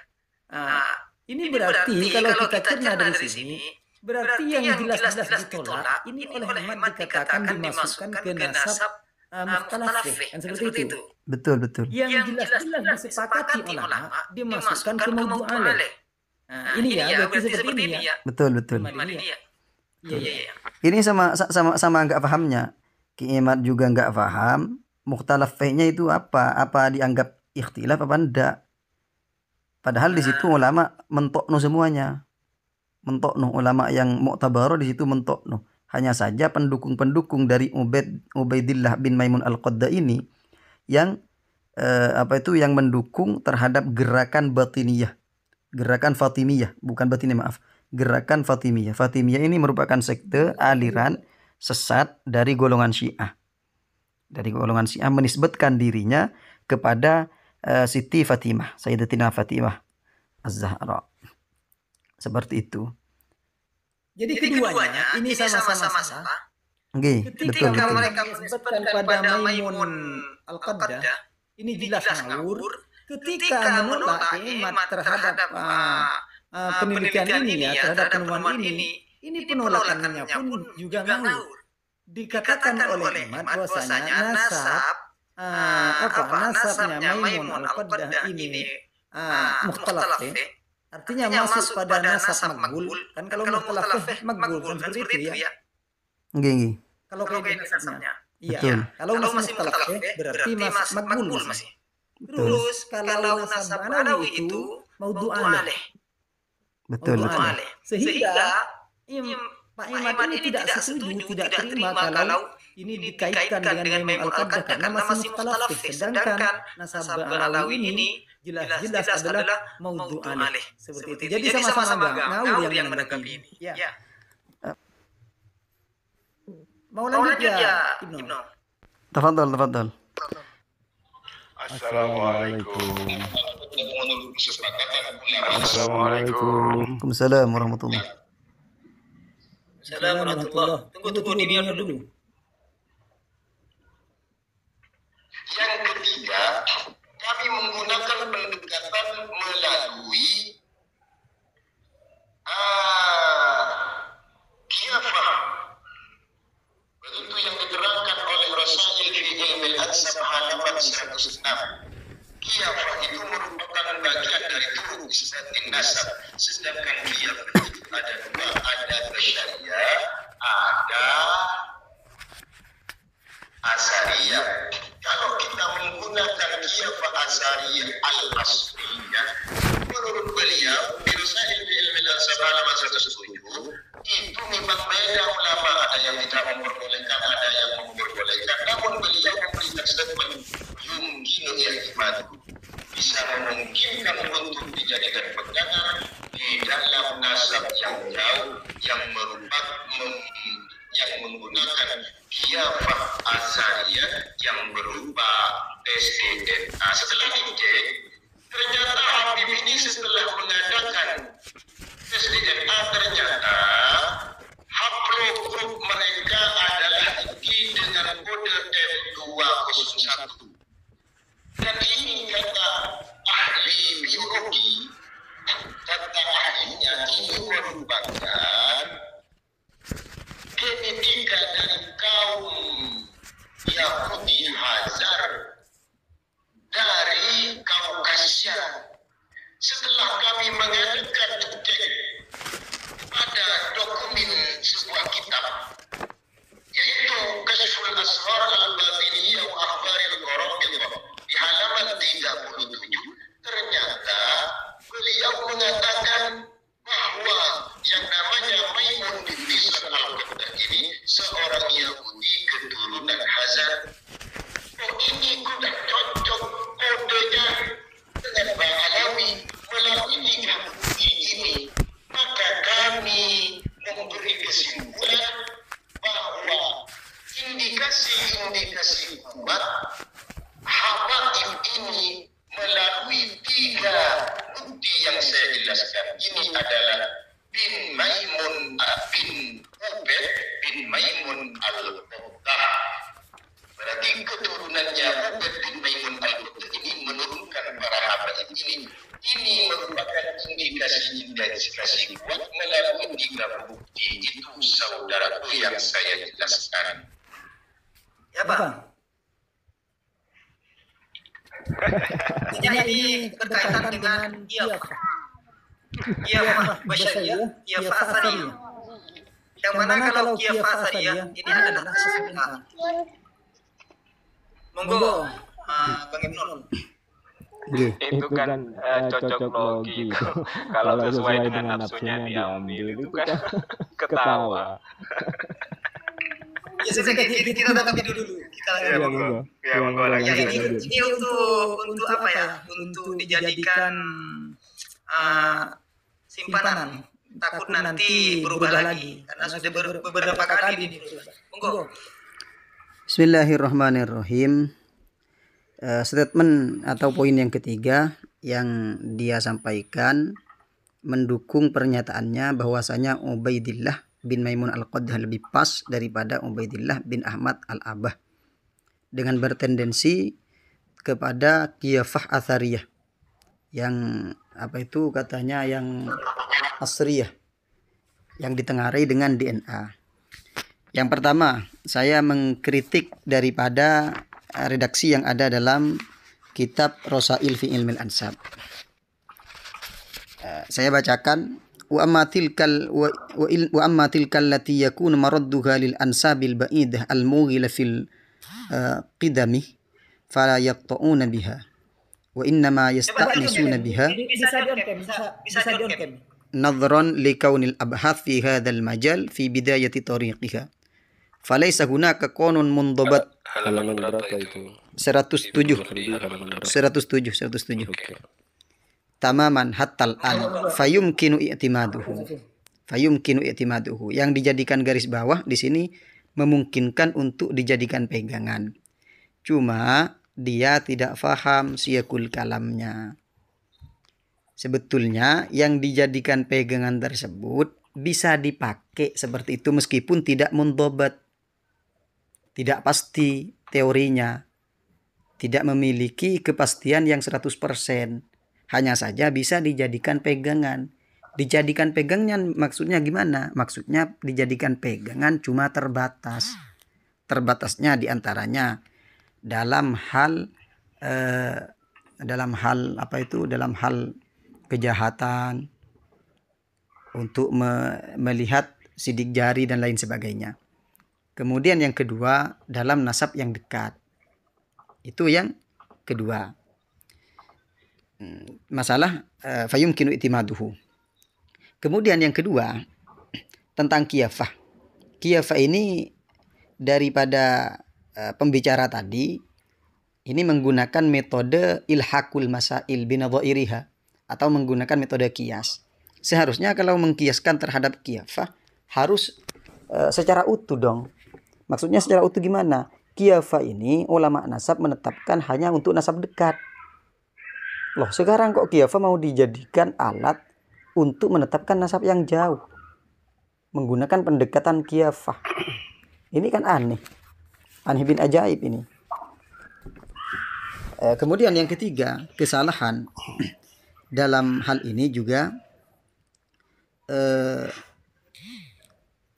Ini berarti kalau kita cerna dari sini, berarti yang jelas-jelas ditolak ini oleh Imad dikatakan dimasukkan ke nasab mukhtalaf, kan seperti itu. Betul. Yang jelas-jelas disepakati ulama dimasukkan ke maudhu' alaih. Ini ya, berarti seperti ini ya. Betul. Iya. Ini sama enggak pahamnya. Ki Imad juga enggak paham mukhtalaf fi'nya itu apa? Apa dianggap ikhtilaf apa enggak? Padahal di situ ulama mentokno semuanya. Mentokno ulama yang mu'tabar di situ mentokno. Hanya saja pendukung-pendukung dari Ubaidillah bin Maimun al-Qaddah ini yang yang mendukung terhadap gerakan Batiniyah. Gerakan Fatimiyah, bukan Batiniyah, maaf. Gerakan Fatimiyah. Fatimiyah ini merupakan sekte aliran sesat dari golongan Syiah. Dari golongan Syiah menisbatkan dirinya kepada Siti Fatimah, Sayyidatina Fatimah Az-Zahra. Seperti itu. Jadi keduanya ini sama-sama salah. Ketika betul. Mereka menisbatkan pada Maimun al-Qaddah, ini jelas ngawur. Ketika menolak Imad terhadap penelitian ini ya, terhadap penemuan ini penolakannya pun juga ngawur. Dikatakan oleh Imad bahwasanya nasabnya Maimun al-Qaddah ini mukhtalaf, artinya masuk pada nasab maghul. Kan kalau mukhtalaf maghul kan seperti itu ya. Kalau kayak nasabnya. Iya. Kalau masih mukhtalaf berarti maghul masih. Terus kalau nasab Alawi itu maudhu' alaih. Betul. Sehingga Pak Imad ini tidak setuju, tidak terima kalau ini dikaitkan dengan Maimun al-Qaddah karena masih mukhtalaf. Sedangkan nasab Alawi ini jelas-jelas adalah maudhu' alaih. Seperti itu. Jadi sama-sama ngawur yang menanggapi ini. Ya. Mau lanjut ya, Ibnu? Tafadhal. Assalamualaikum. Waalaikumsalam warahmatullahi. Assalamualaikum warahmatullahi. Tunggu diniar dulu. Yang ketiga, kami menggunakan pendekatan melalui khilafah. Itu yang diterangkan oleh Rasail fi Ilmil Ansab halaman 106. Khilafah itu merupakan bagian dari turuk isbatin nasab. Sedangkan khilafah itu ada dua, ada Asyariyah, ada Asariyah. Kalau kita menggunakan khilafah Asariyah al-Asliyah, menurut beliau di Rasail fi Ilmil Ansab halaman 107, itu memang beda ulama, ada yang tidak memperbolehkan, ada yang memperbolehkan. Namun beliau memberikan statement yumkinu i'timadu, bisa memungkinkan untuk dijadikan pegangan di dalam nasab yang jauh yang yang menggunakan khilafah asariyah yang berupa tes DNA. Setelah dicek, ternyata Habib ini setelah mengadakan tes DNA ternyata haplogrup mereka adalah I dengan kode F201. Dan ini kata ahli biologi, kata ahlinya ini merupakan genetika dari kaum Yahudi Hazar dari Kaukasia. Setelah kami mengadakan cek pada dokumen sebuah kitab, yaitu Kashful Asrar al-Batiniyah wa Akhbaril Qarabithah di halaman 37, ternyata beliau mengatakan bahwa yang namanya Maimun bin Bishr al-Qaddah ini seorang Yahudi keturunan Hazar. Oh, ini sudah cocok kodenya dengan Bahalawi. Melalui 3 bukti ini, maka kami memberi kesimpulan bahwa indikasi-indikasi kuat habaib ini melalui 3 bukti yang saya jelaskan ini adalah bin Maimun bin Ubed bin Maimun al-Qaddah. Berarti keturunannya Ubed bin Maimun al-Qaddah ini menurunkan para habaib ini. Ini merupakan indikasi kuat melalui 3 bukti itu, saudaraku, yang saya jelaskan. Ya, Pak. Jadi ini berkaitan dengan khilafah. Khilafah Basyariyah, khilafah Asariyah. Yang mana kalau khilafah Asariyah ini adalah sesuatu. Monggo, Bang Ibnul. Itu kan cocok logi. Kalau sesuai dengan nafsunya diambil itu kan ketawa. Ya, kita tanggapi dulu. Ini untuk apa ya? Untuk dijadikan simpanan. Takut nanti berubah lagi karena sudah beberapa kali ini. Monggo. Bismillahirrahmanirrahim. Statement atau poin yang ketiga yang dia sampaikan mendukung pernyataannya bahwasanya Ubaidillah bin Maimun al-Qaddah lebih pas daripada Ubaidillah bin Ahmad al-Abah dengan bertendensi kepada khilafah Athariyah yang katanya yang Asriyah yang ditengarai dengan DNA. Yang pertama, saya mengkritik daripada redaksi yang ada dalam kitab Rasail fi Ilmil Ansab. Saya bacakan wa amma tilkal lati yakunu maradduha lil ansabil ba'idah al mughila fil qidami fala yaqta'una biha wa innama yasta'nisuna biha bisa dionkem. nadhran li kaunil abhath fi hadzal majal fi bidayati tariqiha falaysa hunaka qanun mundabat. Halaman berapa itu? 107. Okay. Tamaman hatal an fayumkinu i'timaduhu. Yang dijadikan garis bawah di sini memungkinkan untuk dijadikan pegangan. Cuma dia tidak faham siyakul kalamnya. Sebetulnya yang dijadikan pegangan tersebut bisa dipakai seperti itu meskipun tidak mundhabat, tidak pasti teorinya, tidak memiliki kepastian yang 100%. Hanya saja bisa dijadikan pegangan. Dijadikan pegangan maksudnya gimana? Maksudnya dijadikan pegangan cuma terbatas. Terbatasnya diantaranya dalam hal dalam hal kejahatan, untuk melihat sidik jari dan lain sebagainya. Kemudian yang kedua dalam nasab yang dekat. Itu yang kedua. Masalah fayumkinu itimaduhu. Kemudian yang kedua tentang qiyafah. Qiyafah ini daripada pembicara tadi ini menggunakan metode ilhaqul masail binadhairiha atau menggunakan metode qiyas. Seharusnya kalau mengkiaskan terhadap qiyafah harus secara utuh dong. Maksudnya secara utuh gimana? Qiyafah ini ulama nasab menetapkan hanya untuk nasab dekat. Loh, sekarang kok qiyafah mau dijadikan alat untuk menetapkan nasab yang jauh menggunakan pendekatan qiyafah. Ini kan aneh. Aneh bin ajaib ini. Kemudian yang ketiga, kesalahan dalam hal ini juga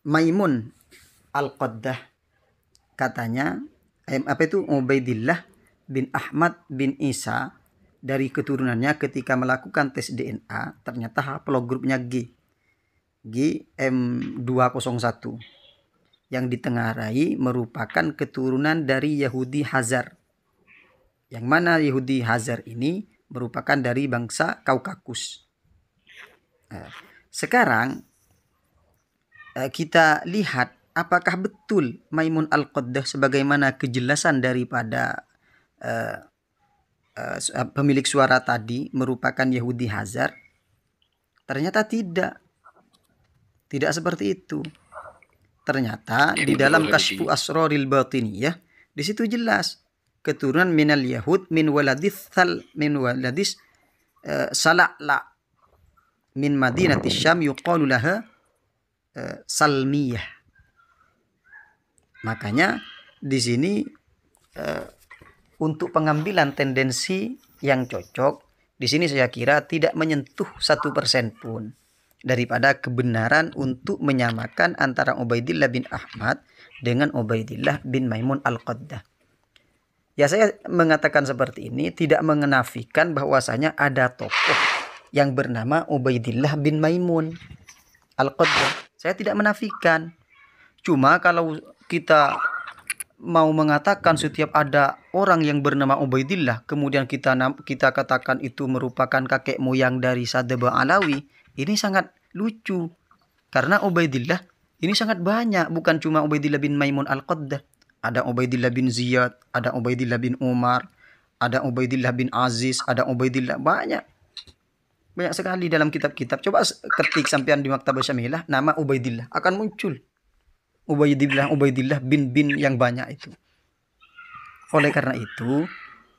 Maimun Al-Qaddah katanya Ubaidillah bin Ahmad bin Isa dari keturunannya ketika melakukan tes DNA ternyata haplogrupnya G M201 yang ditengarai merupakan keturunan dari Yahudi Hazar, yang mana Yahudi Hazar ini merupakan dari bangsa Kaukakus. Sekarang kita lihat apakah betul Maimun Al-Qaddah sebagaimana kejelasan daripada pemilik suara tadi merupakan Yahudi Hazar. Ternyata tidak seperti itu. Ternyata di dalam Kasfu Asraril Batiniyah di situ jelas keturunan minal Yahud min waladis Sala'la min Madinati Syam yuqalu laha Salmiyah. Makanya di sini untuk pengambilan tendensi yang cocok di sini saya kira tidak menyentuh 1% pun daripada kebenaran untuk menyamakan antara Ubaidillah bin Ahmad dengan Ubaidillah bin Maimun Al-Qaddah. Ya, saya mengatakan seperti ini tidak menafikan bahwasanya ada tokoh yang bernama Ubaidillah bin Maimun Al-Qaddah. Saya tidak menafikan. Cuma kalau kita mau mengatakan setiap ada orang yang bernama Ubaidillah kemudian kita katakan itu merupakan kakek moyang dari Sadaba Alawi, ini sangat lucu. Karena Ubaidillah ini sangat banyak, bukan cuma Ubaidillah bin Maimun Al-Qaddah. Ada Ubaidillah bin Ziyad, ada Ubaidillah bin Umar, ada Ubaidillah bin Aziz, ada Ubaidillah, banyak sekali dalam kitab-kitab. Coba ketik sampean di Maktabah Syamilah nama Ubaidillah, akan muncul Ubaidillah bin yang banyak itu. Oleh karena itu,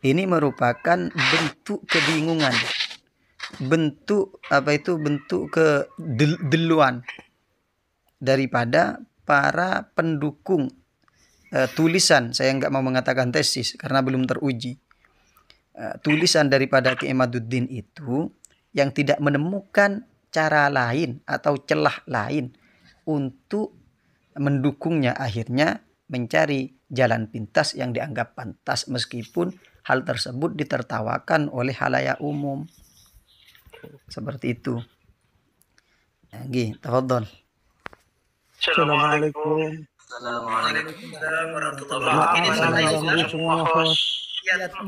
ini merupakan bentuk kebingungan, bentuk kedeluan daripada para pendukung tulisan. Saya nggak mau mengatakan tesis karena belum teruji. Tulisan daripada Ki Imaduddin itu yang tidak menemukan cara lain atau celah lain untuk mendukungnya, akhirnya mencari jalan pintas yang dianggap pantas meskipun hal tersebut ditertawakan oleh halayak umum. Seperti itu. Lagi, tafadhol. Assalamualaikum.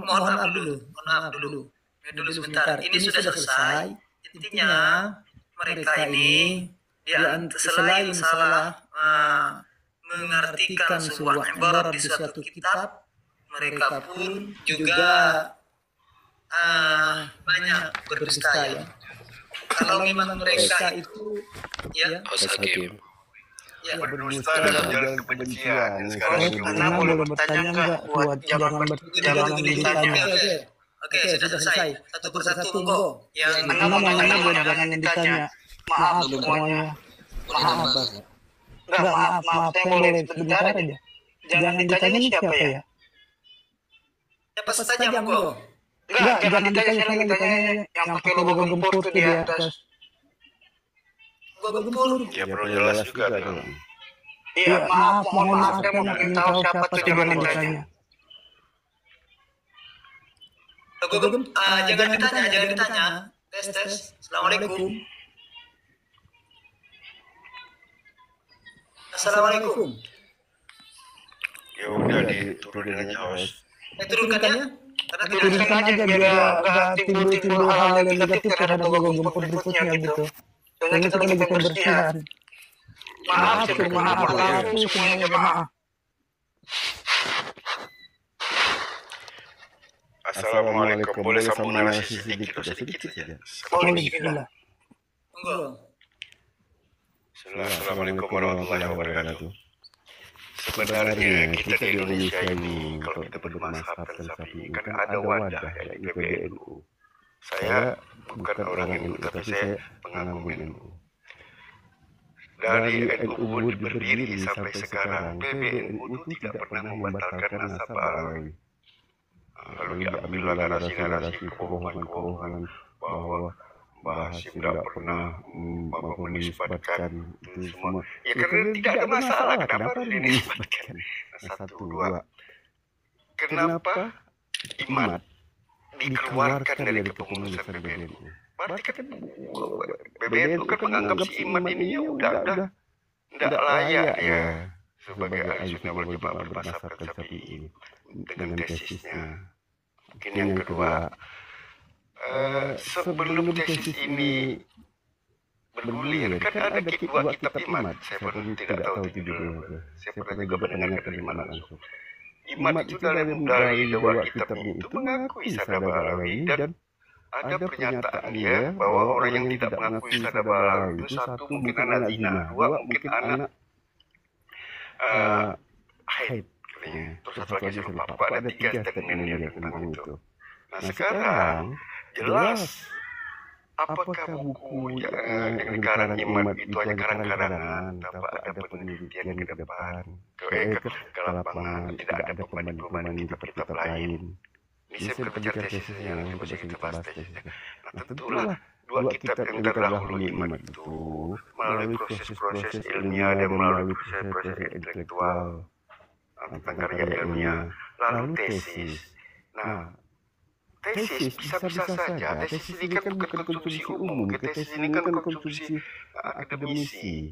Mohon maaf dulu sebentar. Ini sudah selesai. Intinya mereka ini selain salah mengartikan sebuah ibarat di suatu kitab, mereka pun juga banyak berdusta ya. Kalau memang mereka itu berdusta dalam jalan kebencian. Sekarang Karena boleh bertanya enggak buat jangan ditanya. Oke, sudah selesai. Satu persatu Mbo. Yang namanya buat jangan ditanya. Maaf semuanya. Maaf. Enggak, maaf. Saya boleh sebentar aja. Jangan ditanya ini siapa ya? Siapa saja Mbo? Enggak, jangan ditanya, saya ditanya yang pakai logo gempur tuh di atas. Logo gempur? Ya perlu jelas juga dong. Iya, maaf, mohon maaf, saya mau tahu siapa tuh jangan ditanya. Logo gempur, jangan ditanya. Tes. Assalamualaikum. Assalamualaikum. Ya udah diturunin aja host. Turunkannya? Turunkan aja biar nggak timbul hal yang negatif terhadap logo gempur berikutnya gitu. Soalnya kita lagi pembersihan. Maaf semuanya, maaf. Assalamualaikum. Boleh sambung narasi sedikit saja. Bismillah. Assalamualaikum warahmatullahi wabarakatuh. Sebenarnya kita di Indonesia ini kalau kita bermazhab filsafat kan ada wadah yaitu PBNU. Saya bukan orang NU tapi saya pengagum NU. Dari NU berdiri sampai sekarang PBNU itu tidak pernah membatalkan nasab Alawi. Lalu diambil narasi-narasi kebohongan bahwa Hasyim tidak pernah menisbatkan itu semua. Ya karena tidak ada masalah. Kenapa dinisbatkan? Satu, dua. Kenapa Imat dikeluarkan dari kepengurusan PBNU? Berarti kan PBNU kan menganggap si Imat ini udah tidak layak ya sebagai Ahlussunnah wal Jamaah bermazhab Syafi'i dengan tesisnya. Mungkin yang kedua, sebelum tesis ini bergulir kan ada dua kitab Imat. Saya pun tidak tahu judulnya. Saya pernah juga mendengarkan dari mana langsung. Imat itu dari dua kitabnya itu mengakui Sadaq Alawi dan ada pernyataan dia bahwa orang yang tidak mengakui Sadaq Alawi itu satu mungkin anak zina, dua mungkin anak haid. Terus satu lagi lupa. Ada tiga statement dia tentang itu. Nah sekarang jelas apakah buku yang dikarang Imat itu hanya karang-karangan tanpa ada penelitian ke depan ke lapangan, tidak ada pembanding kitab-kitab lain. Ini saya berbicara tesisnya, nanti bisa kita bahas tesisnya. Nah tentulah dua kitab yang terdahulu Imat itu melalui proses-proses ilmiah dan melalui proses intelektual tentang karya ilmiah, lalu tesis. Nah tesis bisa-bisa saja. Tesis ini kan bukan konsumsi umum. Tesis ini kan konsumsi akademisi.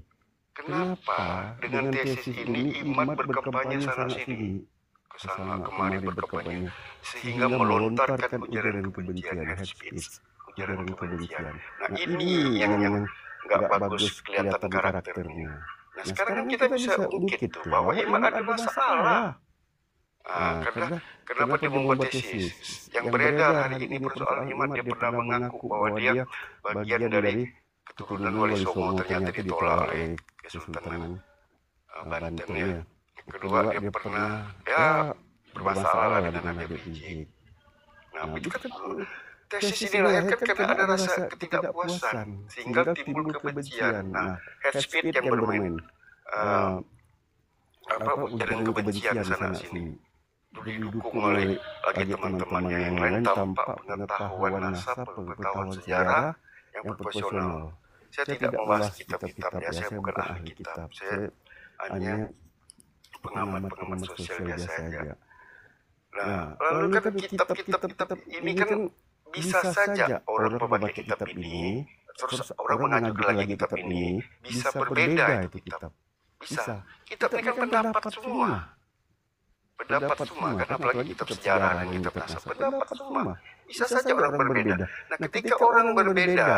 Kenapa dengan tesis ini Imat berkampanye sana sini, kesana kemari berkampanye, sehingga melontarkan ujaran kebencian, hate speech, ujaran kebencian. Nah ini yang nggak bagus kelihatan karakternya. Nah sekarang kita bisa ungkit tuh bahwa Imat ada masalah. Kenapa dia membuat tesis? Yang beredar hari ini persoalan Imat, dia pernah mengaku bahwa dia bagian dari keturunan Wali Songo, ternyata ditolak oleh Kesultanan Banten ya. Kedua, dia pernah bermasalah dengan Habib Rizik. Nah itu kan tesis ini dilahirkan karena ada rasa ketidakpuasan sehingga timbul kebencian. Nah hate speech yang bermain ujaran kebencian sana sini didukung oleh lagi teman-teman yang lain tanpa pengetahuan nasab, pengetahuan sejarah yang profesional. Saya tidak membahas kitab-kitab ya, saya bukan ahli kitab, saya hanya pengamat sosial biasa saja. Nah, lalu kan kitab-kitab ini kan bisa saja orang membaca kitab ini, terus orang mengajukan lagi kitab ini, bisa berbeda itu kitab. Bisa. Kitab ini kan pendapat semua. Pendapat semua, karena apalagi kitab sejarah dan kitab nasab, pendapat semua. Bisa saja orang berbeda. Nah ketika orang berbeda,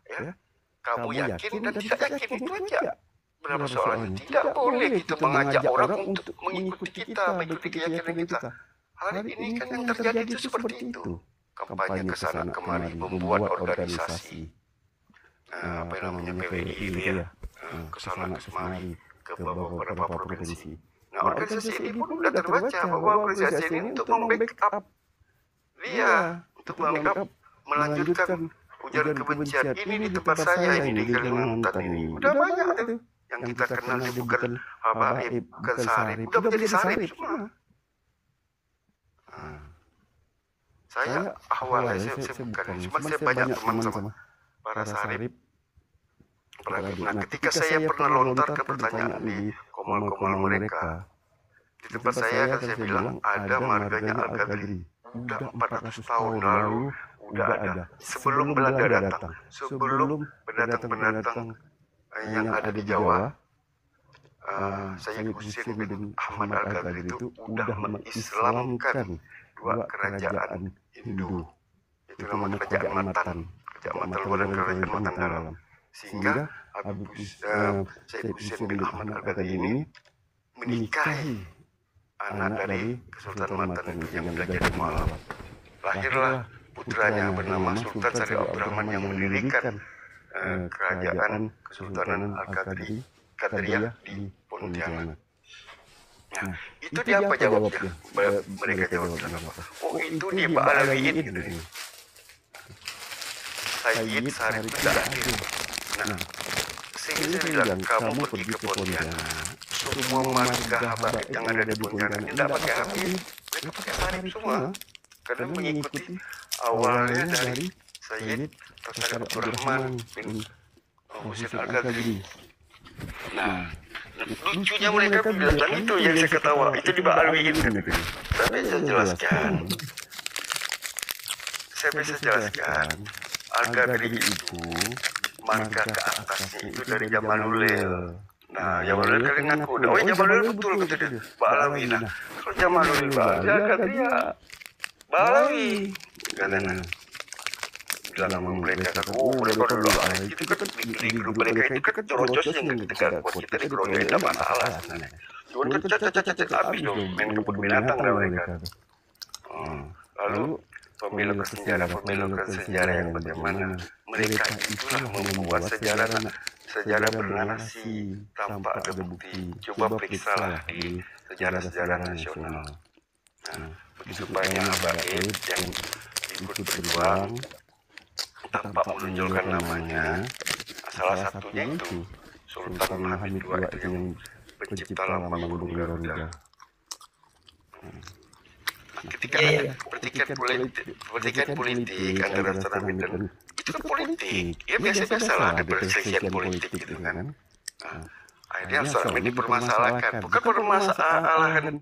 ya, kamu yakin dan tidak yakin itu aja. Berapa soalnya? Tidak boleh kita mengajak orang untuk mengikuti kita, mengikuti keyakinan kita. Hari ini kan yang terjadi itu seperti itu. Kampanye kesana kemari, membuat organisasi. Apa namanya PWI itu ya. Kesana kemari. ke beberapa provinsi. Nah, organisasi ini pun sudah terbaca bahwa organisasi ini untuk membackup dia, untuk membackup melanjutkan ujaran kebencian ini di tempat saya ini di Kalimantan ini. Udah banyak tuh yang kita kenal bukan Habaib, bukan Sarip, udah menjadi Sarip semua. Saya awalnya saya bukan, cuma saya banyak teman sama para Sarip. Nah, ketika saya pernah lontarkan pertanyaan di komal-komal mereka, di tempat saya kan saya bilang ada marganya Al-Qadri. Udah 400 tahun lalu udah ada. Sebelum Belanda datang, sebelum pendatang-pendatang yang ada di Jawa, Sayyid Husain bin Ahmad Al-Qadri itu udah mengislamkan dua kerajaan Hindu. Itu nama kerajaan Matan, kerajaan Matan luar dan kerajaan Matan dalam. Sehingga Sayyid Husain bin Ahmad Al-Qadri ini menikahi anak dari Kesultanan Matan yang belajar di Malam. Lahirlah putranya bernama Sultan Syarif Abdurrahman yang mendirikan kerajaan Kesultanan Al-Qadariyah di Pontianak. Nah, itu dia apa jawabnya? Mereka jawab apa? Oh, itu di Ba'alawiyin gitu. Sayyid Syarif tidak hadir. Nah, saya bilang, kamu pergi ke Pontianak, semua marga Habaib yang ada di Pontianak tidak pakai Habib, mereka pakai Syarif semua. Karena mengikuti awalnya dari Sayyid Syarif Abdurrahman bin Husain Al-Qadri. Nah, lucunya mereka bilang itu yang saya ketawa, itu di Ba'alawiyin. Tapi saya jelaskan, saya bisa jelaskan, Al-Qadri itu marga ke atasnya itu dari Jamalulil. Nah, Jamalulil kalian ngaku, oh Jamalulil betul kata dia, Ba'alawi. Nah, kalau Jamalulil Ba'alawi, Al-Qadriyah Ba'alawi. Katanya, dalam mereka kata, oh mereka dulu, itu kan di grup mereka itu kan corocos yang ketika buat kita dikeroyokin tidak masalah sebenarnya. Cuma kan cacat-cacat habis dong, main kebun binatang lah mereka. Lalu pemilu ke sejarah yang bagaimana mereka itulah membuat sejarah bernarasi tanpa ada bukti. Coba periksalah di sejarah-sejarah nasional. Nah, supaya Habaib yang ikut berjuang tanpa menunjukkan namanya, salah satunya itu Sultan Hamid II itu yang pencipta lambang Gunung Garuda. Ketika pertikaian politik antara Sultan Hamid dan itu kan politik, ya biasa-biasa lah ada perselisihan politik gitu kan. Akhirnya Sultan Hamid dipermasalahkan, bukan permasalahan